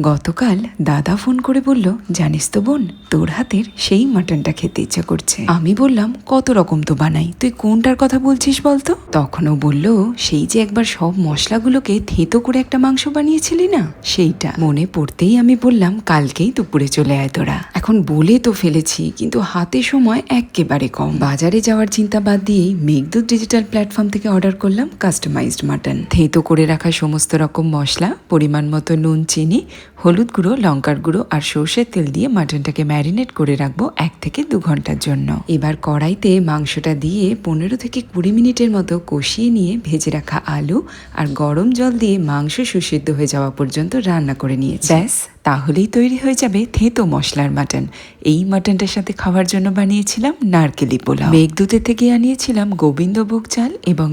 গতকাল দাদা ফোন করে বলল, জানিস তো বোন, তোর হাতের সেই মাটনটা খেতে ইচ্ছা করছে। আমি বললাম, কত রকম তো বানাই, তুই কোনটার কথা বলছিস বলতো? তখনও বলল, সেই যে একবার সব মশলাগুলোকে থেতো করে একটা মাংস বানিয়েছিলি না, সেইটা। মনে পড়তেই আমি বললাম, কালকেই দুপুরে চলে আয় তোরা। এখন বলে তো ফেলেছি, কিন্তু হাতে সময় একেবারে কম। বাজারে যাওয়ার চিন্তা বাদ দিয়েই মেঘদূত ডিজিটাল প্ল্যাটফর্ম থেকে অর্ডার করলাম কাস্টমাইজড মাটন। থেতো করে রাখা সমস্ত রকম মশলা, পরিমাণ মতো নুন, চিনি, হলুদ গুঁড়ো, লঙ্কার গুঁড়ো আর সর্ষের তেল দিয়ে মাটনটাকে ম্যারিনেট করে রাখবো 1 থেকে 2 ঘন্টার জন্য। এবার কড়াইতে মাংসটা দিয়ে 15 থেকে 20 মিনিটের মতো কষিয়ে নিয়ে ভেজে রাখা আলু আর গরম জল দিয়ে মাংস সুসিদ্ধ হয়ে যাওয়া পর্যন্ত রান্না করে নিয়েছি। ব্যাস, তাহলেই তৈরি হয়ে যাবে থেতো মশলার মাটন। এই মাটনটার সাথে খাওয়ার জন্য বানিয়েছিলাম নারকেলি পোলাও। মেঘদূতের থেকে আনিয়েছিলাম গোবিন্দভোগ চাল এবং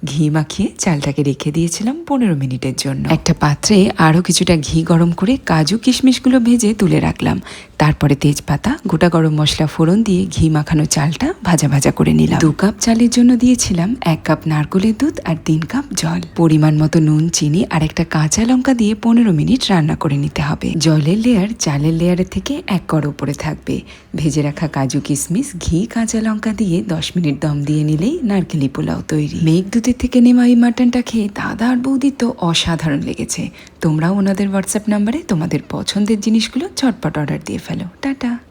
ঘি মাখিয়ে চালটাকে রেখে দিয়েছিলাম 15 মিনিটের জন্য। একটা পাত্রে আরো কিছুটা ঘি গরম করে কাজু কিশমিশগুলো ভেজে তুলে রাখলাম। তারপরে তেজপাতা, গোটা গরম মশলা ফোড়ন দিয়ে ঘি মাখানো চালটা ভাজা ভাজা করে নিলাম। 2 কাপ চালের জন্য দিয়েছিলাম 1 কাপ নারকেলের দুধ আর 3 কাপ জল। পরিমাণ মতো নুন, চিনি আর একটা কাঁচা লঙ্কা দিয়ে 15 মিনিট রান্না করে নিতে হবে। জলের লেয়ার চালের লেয়ারের থেকে 1 কড় উপরে থাকবে। ভেজে রাখা কাজু কিশমিশ, ঘি, কাঁচা লঙ্কা দিয়ে 10 মিনিট দম দিয়ে নিলেই নারকেলি পোলাও তৈরি। মেঘদূতের থেকে নেওয়া এই মাটনটা খেয়ে দাদা আর বৌদির তো অসাধারণ লেগেছে। তোমরাও ওনাদের হোয়াটসঅ্যাপ নাম্বারে তোমাদের পছন্দের জিনিসগুলো ঝটপট অর্ডার দিয়ে ফেলো। টাটা।